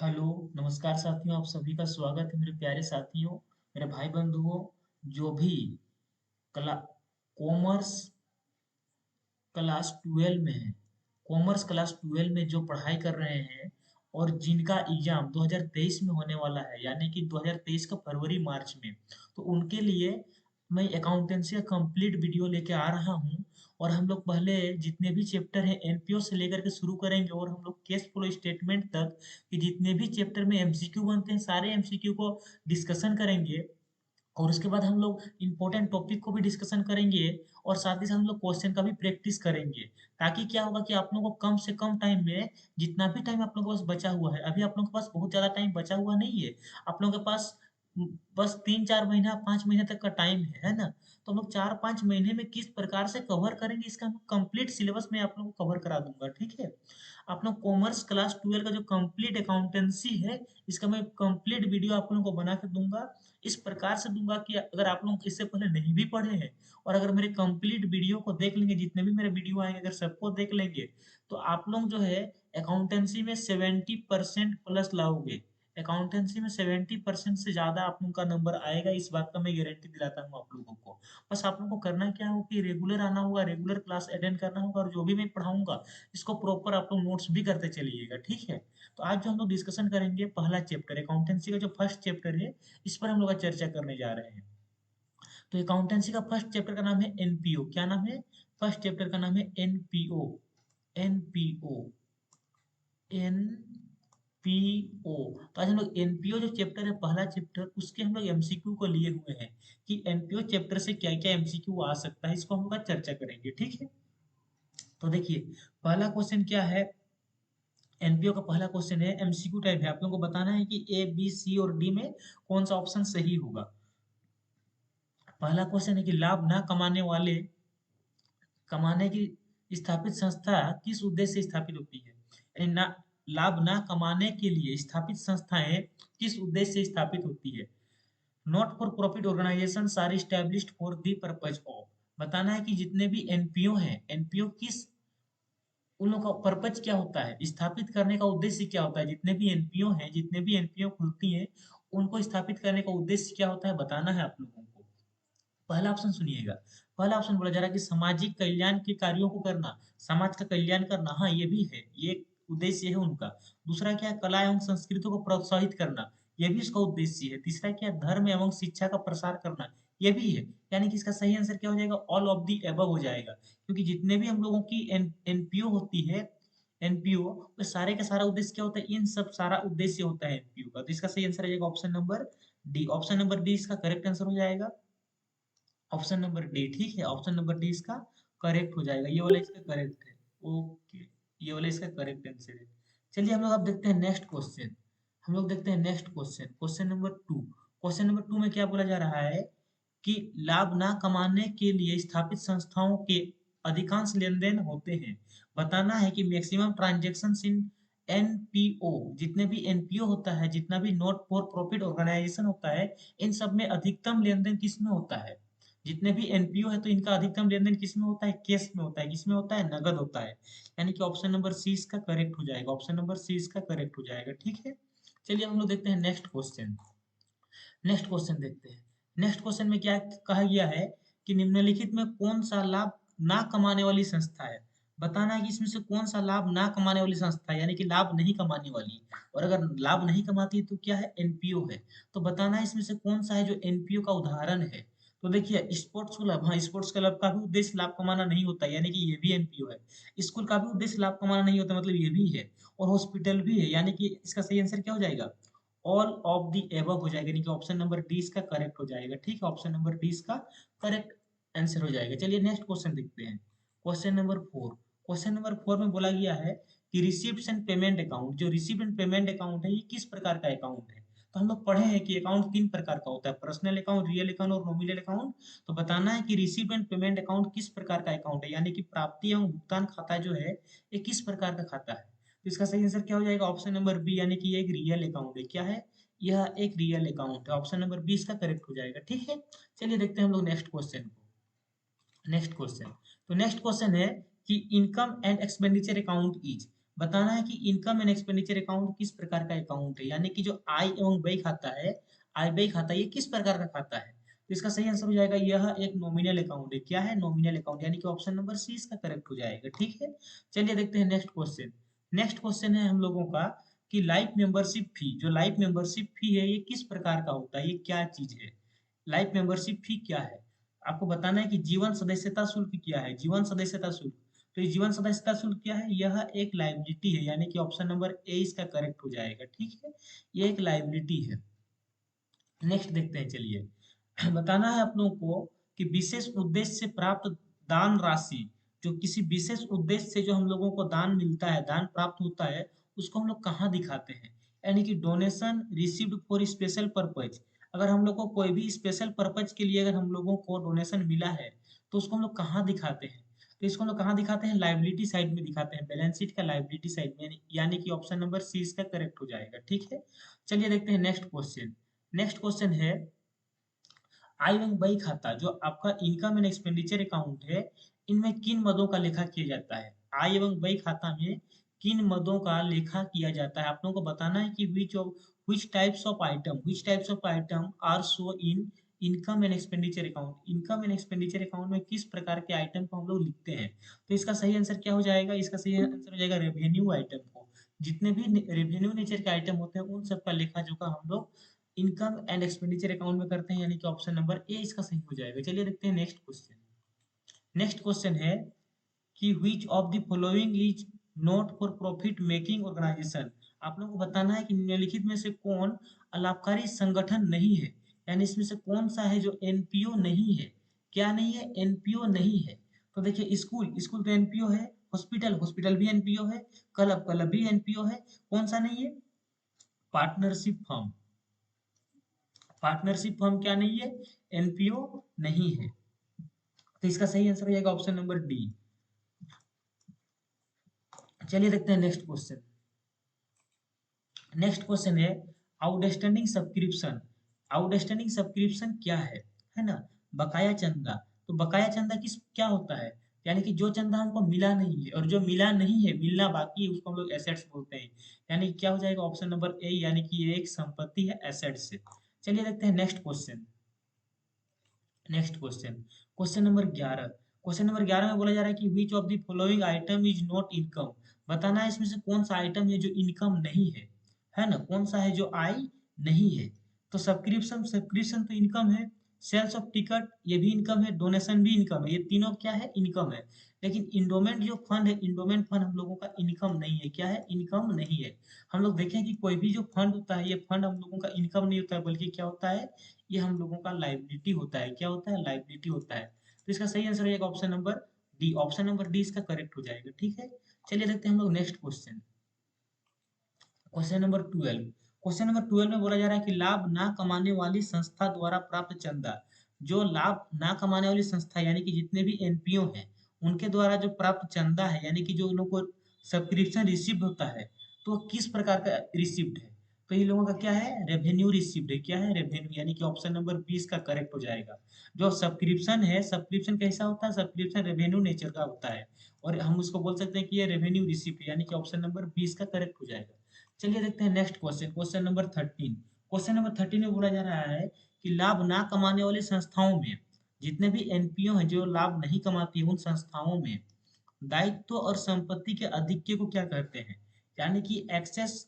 Hello, नमस्कार साथियों, आप सभी का स्वागत है मेरे प्यारे साथियों, मेरे भाई बंधुओं, जो भी कला कॉमर्स क्लास 12 में है, कॉमर्स क्लास 12 में जो पढ़ाई कर रहे हैं और जिनका एग्जाम 2023 में होने वाला है, यानी कि 2023 का फरवरी मार्च में, तो उनके लिए मैं अकाउंटेंसी का कंप्लीट वीडियो लेके आ रहा हूँ। और हम लोग पहले जितने भी चैप्टर हैं एनपीओ से लेकर के शुरू करेंगे और हम लोग केस फ्लो स्टेटमेंट तक कि जितने भी चैप्टर में एमसीक्यू बनते हैं सारे एमसीक्यू को डिस्कशन करेंगे। और उसके बाद हम लोग इम्पोर्टेंट टॉपिक को भी डिस्कशन करेंगे और साथ ही साथ हम लोग क्वेश्चन का भी प्रैक्टिस करेंगे, ताकि क्या होगा कि आप लोगों को कम से कम टाइम में, जितना भी टाइम आप लोगों के पास बचा हुआ है, अभी आप लोगों के पास बहुत ज़्यादा टाइम बचा हुआ नहीं है। आप लोगों के पास बस 3-4 महीना 5 महीने तक का टाइम है ना। तो हम लोग 4-5 महीने में किस प्रकार से कवर करेंगे, इसका हम कंप्लीट सिलेबस में आप लोगों को कवर करा दूंगा, ठीक है। आप लोग कॉमर्स क्लास 12 का जो कंप्लीट अकाउंटेंसी है, इसका मैं कंप्लीट वीडियो आप लोगों को बना के दूंगा। इस प्रकार से दूंगा कि अगर आप लोग इससे पहले नहीं भी पढ़े हैं और अगर मेरे कंप्लीट वीडियो को देख लेंगे, जितने भी मेरे वीडियो आएंगे अगर सबको देख लेंगे, तो आप लोग जो है अकाउंटेंसी में 70% प्लस लाओगे। अकाउंटेंसी में 70% से ज्यादा आप लोग का नंबर आएगा, इस बात का मैं गारंटी दिलाता हूँ आप लोगों को। बस आप लोगों को करना क्या होगा कि रेगुलर आना होगा, रेगुलर क्लास अटेंड करना होगा, और जो भी मैं पढ़ाऊंगा इसको प्रॉपर आप लोग नोट्स भी करते चलिएगा, ठीक है। तो आज जो हम लोग डिस्कशन करेंगे पहला चैप्टर अकाउंटेंसी का जो फर्स्ट चैप्टर है, इस पर हम लोग आज चर्चा करने जा रहे हैं। तो अकाउंटेंसी का फर्स्ट चैप्टर का नाम है एनपीओ। क्या नाम है? फर्स्ट चैप्टर का नाम है एनपीओ। एनपीओ। एनपीओ। तो आज हम लोग एनपीओ जो चैप्टर है, पहला चैप्टर, उसके हम लोग एमसीक्यू को लिए हुए हैं कि एनपीओ चैप्टर से क्या क्या एमसीक्यू आ सकता है, इसको हम लोग आज चर्चा करेंगे, ठीक है। तो देखिए, पहला क्वेश्चन क्या है। एनपीओ का पहला क्वेश्चन है, एमसीक्यू टाइप है, आप लोगों को बताना है कि ए बी सी और डी में कौन सा ऑप्शन सही होगा। पहला क्वेश्चन है कि लाभ ना कमाने की स्थापित संस्था किस उद्देश्य से स्थापित होती है। यानी ना, लाभ ना कमाने के लिए स्थापित संस्थाएं किस उद्देश्य से स्थापित होती है। Not for profit organisation are established for the purpose of. बताना है कि जितने भी एनपीओ हैं, एनपीओ किस, उन लोगों का पर्पज क्या होता है, स्थापित करने का उद्देश्य क्या होता है। जितने भी एनपीओ हैं, जितने भी एनपीओ खुलती हैं, उनको स्थापित करने का उद्देश्य क्या होता है, बताना है आप लोगों को। पहला ऑप्शन सुनिएगा। पहला ऑप्शन बोला जा रहा है कि सामाजिक कल्याण के कार्यों को करना, समाज का कल्याण करना, हाँ ये भी है, ये एक उद्देश्य है उनका। दूसरा क्या है, कला एवं संस्कृति को प्रोत्साहित करना, ये भी इसका उद्देश्य है। तीसरा क्या है, धर्म एवं शिक्षा का प्रसार करना, ये भी है। यानी कि इसका सही आंसर क्या हो जाएगा, ऑल ऑफ दी एबव हो जाएगा। क्योंकि जितने भी हम लोगों की एनपीओ होती है, एनपीओ, वो सारे का सारा उद्देश्य क्या होता है, इन सब सारा उद्देश्य होता है एनपीओ का। तो इसका सही आंसर हो जाएगा option number D. Option number D इसका करेक्ट आंसर हो जाएगा। ऑप्शन नंबर डी, ठीक है, ऑप्शन नंबर डी इसका करेक्ट हो जाएगा। ये वाला इसका करेक्ट है। ओके, ये वाला इसका करेक्ट आंसर है। चलिए हम लोग अब देखते हैं नेक्स्ट क्वेश्चन। हम लोग देखते हैं next question, question number 2। Question number 2 में क्या बोला जा रहा है कि लाभ ना कमाने के लिए स्थापित संस्थाओं के अधिकांश लेन-देन होते हैं। बताना है कि मैक्सिमम ट्रांजैक्शंस इन एनपीओ, जितने भी एनपीओ होता है, जितना भी नॉट फॉर प्रॉफिट ऑर्गेनाइजेशन होता है, इन सब में अधिकतम लेन-देन किसमें होता है। जितने भी एनपीओ है, तो इनका अधिकतम लेन-देन किसमें होता है, कैश में होता है, किसमें होता है, नगद होता है। यानी कि ऑप्शन नंबर सी इसका करेक्ट हो जाएगा। ऑप्शन नंबर सी इसका करेक्ट हो जाएगा, ठीक है। चलिए हम लोग देखते हैं नेक्स्ट क्वेश्चन। नेक्स्ट क्वेश्चन देखते हैं। नेक्स्ट क्वेश्चन में क्या कहा गया है कि निम्नलिखित में कौन सा लाभ ना कमाने वाली संस्था है। बताना है कि इसमें से कौन सा लाभ ना कमाने वाली संस्था है, यानी कि लाभ नहीं कमाने वाली। और अगर लाभ नहीं कमाती है तो क्या है, एनपीओ है। तो बताना है इसमें से कौन सा है जो एनपीओ का उदाहरण है। तो देखिए, स्पोर्ट्स क्लब, हाँ स्पोर्ट्स क्लब का भी उद्देश्य लाभ कमाना नहीं होता, यानी कि ये भी एनपीओ है। स्कूल का भी उद्देश्य लाभ कमाना नहीं होता, मतलब ये भी है। और हॉस्पिटल भी है, यानी कि इसका सही आंसर क्या हो जाएगा, ऑल ऑफ द एबव हो जाएगा। यानी कि ऑप्शन नंबर डी इसका करेक्ट हो जाएगा, ठीक है। ऑप्शन नंबर डी इसका करेक्ट आंसर हो जाएगा। चलिए नेक्स्ट क्वेश्चन देखते हैं। Question number 4। क्वेश्चन नंबर 4 में बोला गया है कि रिसीप्ट एंड पेमेंट अकाउंट, जो रिसीप्ट एंड पेमेंट अकाउंट है, ये किस प्रकार का अकाउंट है। तो हम लोग पढ़े हैं कि अकाउंट 3 प्रकार का होता है, पर्सनल अकाउंट, रियल अकाउंट और नॉमिनल अकाउंट। तो बताना है कि रिसीप्ट एंड पेमेंट अकाउंट किस प्रकार का अकाउंट है, यानी कि प्राप्ति एवं भुगतान खाता जो है, ये किस प्रकार का खाता है। तो इसका सही आंसर क्या हो जाएगा, ऑप्शन नंबर बी, यानी कि ये एक रियल अकाउंट है। क्या है, यह एक रियल अकाउंट है। ऑप्शन नंबर बी इसका करेक्ट हो जाएगा, ठीक है। चलिए देखते हैं हम लोग नेक्स्ट क्वेश्चन को। नेक्स्ट क्वेश्चन, तो नेक्स्ट क्वेश्चन है कि income and expenditure account is. बताना है कि इनकम एंड एक्सपेंडिचर अकाउंट किस प्रकार का अकाउंट है, यानी कि जो आय एवं व्यय खाता है, आय व्यय खाता ये किस प्रकार का खाता है। तो इसका सही आंसर हो जाएगा यह एक नॉमिनल अकाउंट है। क्या है? नॉमिनल अकाउंट, यानी कि ऑप्शन नंबर सी इसका करेक्ट हो जाएगा। ठीक है, चलिए देखते हैं नेक्स्ट क्वेश्चन। नेक्स्ट क्वेश्चन है हम लोगों का कि लाइफ मेंबरशिप फी, जो लाइफ मेंबरशिप फी है ये किस प्रकार का होता है, ये क्या चीज है। लाइफ मेंबरशिप फी क्या है, आपको बताना है कि जीवन सदस्यता शुल्क क्या है। जीवन सदस्यता शुल्क, तो ये जीवन सदस्यता शुल्क क्या है, यह एक लायबिलिटी है, यानी कि ऑप्शन नंबर ए इसका करेक्ट हो जाएगा। ठीक है, ये एक लायबिलिटी है। नेक्स्ट देखते हैं, चलिए बताना है आप लोगों को कि विशेष उद्देश्य से प्राप्त दान राशि, जो किसी विशेष उद्देश्य से जो हम लोगों को दान मिलता है, दान प्राप्त होता है, उसको हम लोग कहाँ दिखाते हैं, यानी कि donation received for special purpose. अगर हम लोग को कोई भी स्पेशल पर्पज के लिए अगर हम लोगों को डोनेशन मिला है, तो उसको हम लोग कहाँ दिखाते हैं। तो इसको हम लोग कहाँ दिखाते हैं, लाइबिलिटी साइड में दिखाते हैं, बैलेंस शीट का लाइबिलिटी साइड में, यानी कि ऑप्शन नंबर सी इसका करेक्ट हो जाएगा। ठीक है, चलिए देखते हैं नेक्स्ट क्वेश्चन। नेक्स्ट क्वेश्चन है आय एवं व्यय खाता, जो आपका इनकम एंड एक्सपेंडिचर अकाउंट है, इनमें किन मदों का लेखा किया जाता है। आय एवं व्यय खाता में किन मदों का लेखा किया जाता है, आप लोगों को बताना है कि which types of item are show in income and expenditure account. Income and expenditure account में किस प्रकार के आइटम को हम लोग लिखते हैं। तो इसका सही आंसर क्या हो जाएगा, इसका सही आंसर हो जाएगा रेवेन्यू आइटम को। जितने भी रेवेन्यू नेचर के आइटम होते हैं उन सबका लेखा जोखा हम लोग इनकम एंड एक्सपेंडिचर अकाउंट में करते हैं, यानी कि ऑप्शन नंबर ए इसका सही हो जाएगा। चलिए देखते हैं नेक्स्ट क्वेश्चन। नेक्स्ट क्वेश्चन है कि which of the following is not for profit making organization। आप लोगों को बताना है कि निम्नलिखित में से कौन अलाभकारी संगठन नहीं है, यानी इसमें से कौन सा है जो एनपीओ नहीं है। क्या नहीं है, एनपीओ नहीं है। तो देखिए स्कूल, स्कूल तो एनपीओ है, हॉस्पिटल, हॉस्पिटल भी एनपीओ है, क्लब, क्लब भी एनपीओ है। कौन सा नहीं है, पार्टनरशिप फर्म। पार्टनरशिप फर्म क्या नहीं है, एनपीओ नहीं है। तो इसका सही आंसर हो जाएगा ऑप्शन नंबर डी। चलिए देखते हैं नेक्स्ट क्वेश्चन। नेक्स्ट क्वेश्चन है आउटस्टैंडिंग सब्सक्रिप्शन। आउटस्टैंडिंग सब्सक्रिप्शन क्या है ना, बकाया चंदा। तो बकाया चंदा किस क्या होता है, यानी कि जो चंदा हमको मिला नहीं है, और जो मिला नहीं है, मिलना बाकी है, उसको हम लोग एसेट्स बोलते हैं। यानी कि क्या हो जाएगा ऑप्शन नंबर ए, यानी कि ये एक संपत्ति है एसेट से। चलिए देखते हैं next question. Next question, question number 11। Question number 11 में बोला जा रहा है कि which of the following item is not income. बताना है इसमें से कौन सा आइटम है जो इनकम नहीं है ना, कौन सा है जो आय नहीं है। तो सब्सक्रिप्शन, सब्सक्रिप्शन तो इनकम है, सेल्स ऑफ टिकट ये भी इनकम है, डोनेशन भी इनकम है, ये तीनों क्या है, इनकम है। लेकिन इंडोमेंट जो फंड है, इंडोमेंट फंड हम लोगों का इनकम नहीं है। क्या है, इनकम नहीं है। हम लोग देखें कि कोई भी जो फंड होता है, ये फंड हम लोगों का इनकम नहीं होता है, बल्कि क्या होता है, ये हम लोगों का लाइबिलिटी होता है। क्या होता है, लाइबिलिटी होता है। तो इसका सही आंसर हो जाएगा option number D. Option number D इसका करेक्ट हो जाएगा। ठीक है, चलिए देखते हैं हम लोग next question. Question number 12। Question number 12 में बोला जा रहा है कि लाभ ना कमाने वाली संस्था द्वारा प्राप्त चंदा। जो लाभ ना कमाने वाली संस्था, यानी कि जितने भी एनपीओ हैं, उनके द्वारा जो प्राप्त चंदा है, यानी कि जो उन लोगों को सब्सक्रिप्शन रिसिप्ट होता है, तो वो किस प्रकार का रिसिप्ट है। तो इन लोगों का क्या है, रेवेन्यू रिसिप्ट है। क्या है, रेवेन्यू, यानी कि ऑप्शन नंबर 20 का करेक्ट हो जाएगा। जो सब्सक्रिप्शन है, सब्सक्रिप्शन कैसा होता है, सब्सक्रिप्शन रेवेन्यू नेचर का होता है, और हम उसको बोल सकते हैं कि ये रेवेन्यू रिसिप्ट है, यानी कि ऑप्शन नंबर 20 का करेक्ट हो जाएगा। चलिए देखते हैं next question. Question number 13। Question number 13 में बोला जा रहा है कि लाभ ना कमाने वाली संस्थाओं में, जितने भी एनपीओ हैं जो लाभ नहीं कमाती, उन संस्थाओं में दायित्व और संपत्ति के अधिक्य को क्या कहते हैं, यानी कि excess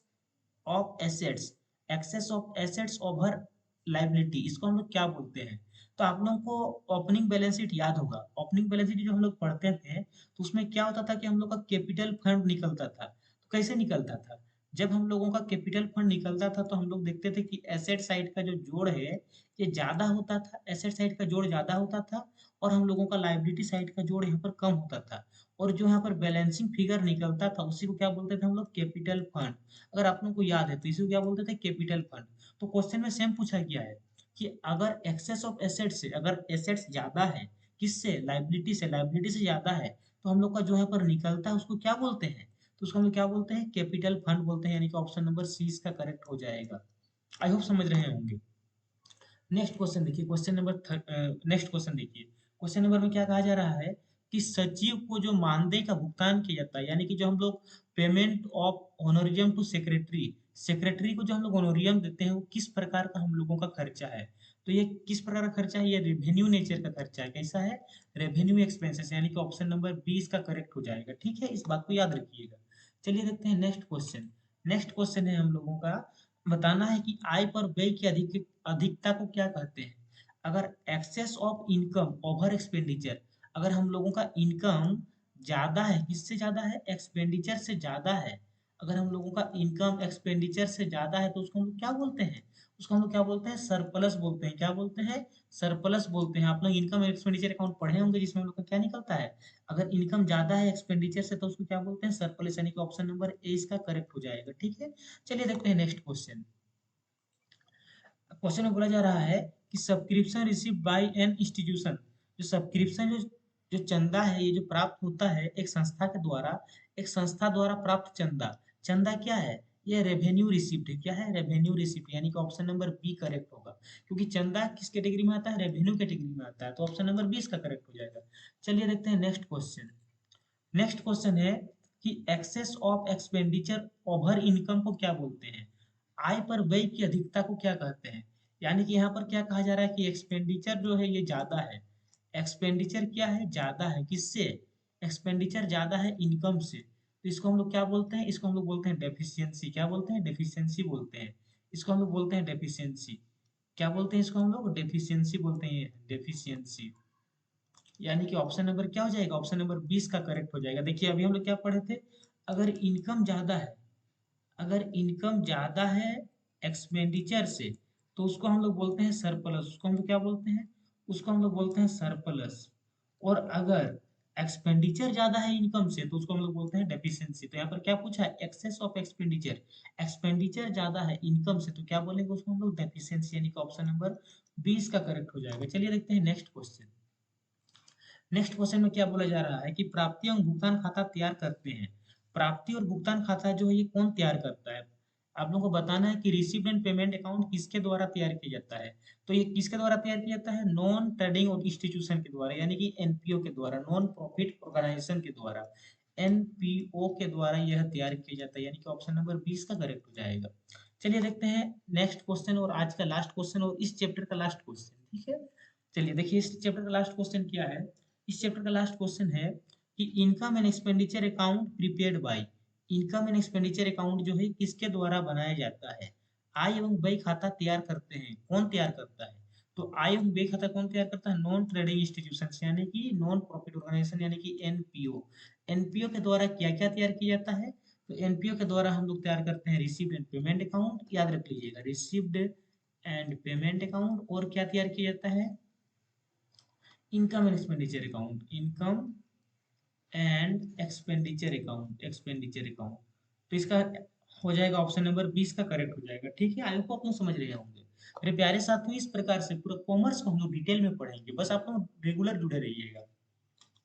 of assets, excess of assets over liability, इसको हम लोग क्या बोलते हैं। तो आप लोगों को ओपनिंग बैलेंस शीट याद होगा। ओपनिंग बैलेंस शीट जो हम लोग पढ़ते थे, तो उसमें क्या होता था कि हम लोग का कैपिटल फंड निकलता था। तो कैसे निकलता था, जब हम लोगों का कैपिटल फंड निकलता था, तो हम लोग देखते थे कि एसेट साइड का जो जोड़ है ये ज्यादा होता था, एसेट साइड का जोड़ ज्यादा होता था, और हम लोगों का लाइबिलिटी साइड का जोड़ यहाँ पर कम होता था। और जो यहाँ पर बैलेंसिंग फिगर निकलता था, उसी को क्या बोलते थे हम लोग, कैपिटल फंड। अगर आप लोगों को याद है तो इसे क्या बोलते थे, कैपिटल फंड। तो क्वेश्चन में सेम पूछा गया है कि अगर एक्सेस ऑफ एसेट से, अगर एसेट्स ज्यादा है, किससे, लाइबिलिटी से, लाइबिलिटी से ज्यादा है, तो हम लोग का जो यहाँ पर निकलता है उसको क्या बोलते हैं, तो उसको हम लोग क्या बोलते हैं, कैपिटल फंड बोलते हैं, यानी कि ऑप्शन नंबर सी इसका करेक्ट हो जाएगा। आई होप समझ रहे होंगे। नेक्स्ट क्वेश्चन देखिए, क्वेश्चन नंबर नेक्स्ट क्वेश्चन देखिए। क्वेश्चन नंबर में क्या कहा जा रहा है कि कि सचिव को जो मानदेय का भुगतान किया जाता है, यानी कि जो हम लोग payment of honorarium to secretary, secretary को जो हम लोग ऑनोरियम देते हैं, वो किस प्रकार का हम लोगों का खर्चा है। तो ये किस प्रकार का खर्चा है, ये रेवेन्यू नेचर का खर्चा है। कैसा है, रेवेन्यू एक्सपेंसेस, यानी कि ऑप्शन नंबर 20 का करेक्ट हो जाएगा। ठीक है, इस बात को याद रखिएगा। चलिए देखते हैं नेक्स्ट क्वेश्चन। नेक्स्ट क्वेश्चन है हम लोगों का, बताना है कि आय पर व्यय की अधिकता को क्या कहते हैं। अगर excess of income over expenditure, अगर हम लोगों का इनकम ज्यादा है, किससे ज्यादा है, एक्सपेंडिचर से ज्यादा है, अगर हम लोगों का इनकम एक्सपेंडिचर से ज्यादा है तो उसको हम लोग क्या बोलते हैं, उसको हम लोग क्या बोलते हैं, सरप्लस बोलते हैं। क्या बोलते हैं, सरप्लस बोलते हैं। आप लोग इनकम एक्सपेंडिचर अकाउंट पढ़े होंगे, जिसमें हम लोग का क्या निकलता है, अगर इनकम ज्यादा है एक्सपेंडिचर से तो उसको क्या बोलते हैं, सरप्लस, यानी कि ऑप्शन नंबर ए इसका करेक्ट हो जाएगा। ठीक है, चलिए देखते हैं नेक्स्ट क्वेश्चन। क्वेश्चन में बोला जा रहा है कि subscription receive by an institution, जो सब्सक्रिप्शन जो चंदा है, ये जो प्राप्त होता है एक संस्था के द्वारा, एक संस्था द्वारा प्राप्त चंदा, चंदा क्या है, ये रेवेन्यू रिसिप्ट है। क्या है, रेवेन्यू रिसिप्ट, यानी कि ऑप्शन नंबर बी करेक्ट होगा, क्योंकि चंदा किस कैटेगरी में आता है, रेवेन्यू कैटेगरी में आता है, तो ऑप्शन नंबर 20 का करेक्ट हो जाएगा। चलिए देखते हैं नेक्स्ट क्वेश्चन। नेक्स्ट क्वेश्चन है कि excess of expenditure over income को क्या बोलते हैं, आय पर व्यय की अधिकता को क्या कहते हैं। यानी कि यहाँ पर क्या कहा जा रहा है कि एक्सपेंडिचर जो है ये ज्यादा है, एक्सपेंडिचर क्या है, ज्यादा है, किससे, एक्सपेंडिचर ज्यादा है इनकम से, तो इसको हम लोग क्या बोलते हैं, इसको हम लोग बोलते हैं डेफिशिएंसी। क्या बोलते हैं, डेफिशिएंसी बोलते हैं, इसको हम लोग बोलते हैं डेफिशिएंसी। क्या बोलते हैं, इसको हम लोग डेफिशिएंसी बोलते हैं, डेफिशिएंसी। यानी कि ऑप्शन नंबर क्या हो जाएगा, ऑप्शन नंबर 20 का करेक्ट हो जाएगा। देखिए अभी हम लोग क्या पढ़े थे, अगर इनकम ज्यादा है, अगर इनकम ज्यादा है एक्सपेंडिचर से तो उसको हम लोग बोलते हैं सरप्लस, उसको हम लोग क्या बोलते हैं, उसको हम लोग बोलते हैं सरप्लस। और अगर एक्सपेंडिचर ज्यादा है इनकम से तो उसको हम लोग बोलते हैं डेफिशिएंसी। तो यहाँ पर क्या पूछा है, एक्सेस ऑफ एक्सपेंडिचर, एक्सपेंडिचर ज्यादा है इनकम से तो क्या बोलेंगे, उसको हम लोग डेफिशिएंसी, यानी कि ऑप्शन नंबर 20 का करेक्ट हो जाएगा। चलिए देखते हैं नेक्स्ट क्वेश्चन। नेक्स्ट क्वेश्चन में क्या बोला जा रहा है कि प्राप्ति एवं भुगतान खाता तैयार करते हैं, प्राप्ति और भुगतान खाता जो है ये कौन तैयार करता है। आप लोगों को बताना है कि रिसीव्ड एंड पेमेंट अकाउंट किसके द्वारा तैयार किया जाता है। तो ये किसके द्वारा तैयार किया जाता है, नॉन ट्रेडिंग इंस्टीट्यूशन के द्वारा, यानी कि एनपीओ के द्वारा, नॉन प्रॉफिट ऑर्गेनाइजेशन के द्वारा, एनपीओ के द्वारा यह तैयार किया जाता है, यानी कि ऑप्शन नंबर 20 का करेक्ट हो जाएगा। चलिए देखते हैं नेक्स्ट क्वेश्चन और आज का लास्ट क्वेश्चन और इस चैप्टर का लास्ट क्वेश्चन। ठीक है, चलिए देखिए इस चैप्टर का लास्ट क्वेश्चन क्या है। इस चैप्टर का लास्ट क्वेश्चन है कि income and expenditure account prepared by, income and expenditure account जो है किसके द्वारा बनाया जाता है। आय एवं व्यय खाता तैयार करते हैं, कौन तैयार करता है, तो आय एवं व्यय खाता कौन तैयार करता है, नॉन ट्रेडिंग इंस्टीट्यूशन, यानी कि नॉन प्रॉफिट ऑर्गेनाइजेशन, यानी कि एनपीओ। एनपीओ के द्वारा क्या क्या तैयार किया जाता है, तो एनपीओ के द्वारा हम लोग तैयार करते हैं रिसीव्ड एंड पेमेंट अकाउंट, याद रख लीजिएगा, रिसीव्ड एंड पेमेंट अकाउंट, और क्या तैयार किया जाता है, income and expenditure account, income and expenditure account, expenditure account. तो इसका हो जाएगा ऑप्शन नंबर 20 का करेक्ट हो जाएगा। ठीक है, आई होप आप लोग समझ रहे होंगे। मेरे प्यारे साथियों, इस प्रकार से पूरा कॉमर्स को हम लोग डिटेल में पढ़ेंगे, बस आप लोग रेगुलर जुड़े रहिएगा।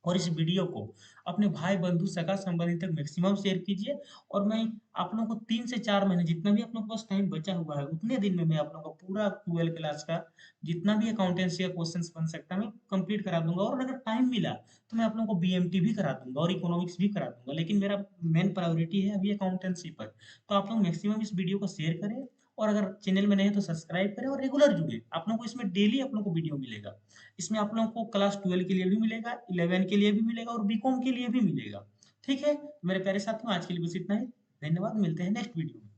और इस वीडियो को अपने भाई बंधु सगा संबंधी तक मैक्सिमम शेयर कीजिए। और मैं आप लोगों को 3 से 4 महीने, जितना भी आप लोगों के पास टाइम बचा हुआ है, उतने दिन में मैं आप लोगों को पूरा 12 क्लास का जितना भी अकाउंटेंसी का क्वेश्चंस बन सकता है मैं कंप्लीट करा दूंगा। और अगर टाइम मिला तो मैं आप लोगों को बीएमटी भी करा दूंगा और इकोनॉमिक्स भी करा दूंगा, लेकिन मेरा मेन प्रायोरिटी है अभी अकाउंटेंसी पर। तो आप लोग मैक्सिमम इस वीडियो को शेयर करें, और अगर चैनल में नए हैं तो सब्सक्राइब करें और रेगुलर जुड़े। आप लोगों को इसमें डेली आप लोगों को वीडियो मिलेगा। इसमें आप लोगों को क्लास 12 के लिए भी मिलेगा, 11 के लिए भी मिलेगा और बीकॉम के लिए भी मिलेगा। ठीक है, मेरे प्यारे साथियों, आज के लिए बस इतना ही। धन्यवाद, मिलते हैं नेक्स्ट वीडियो में।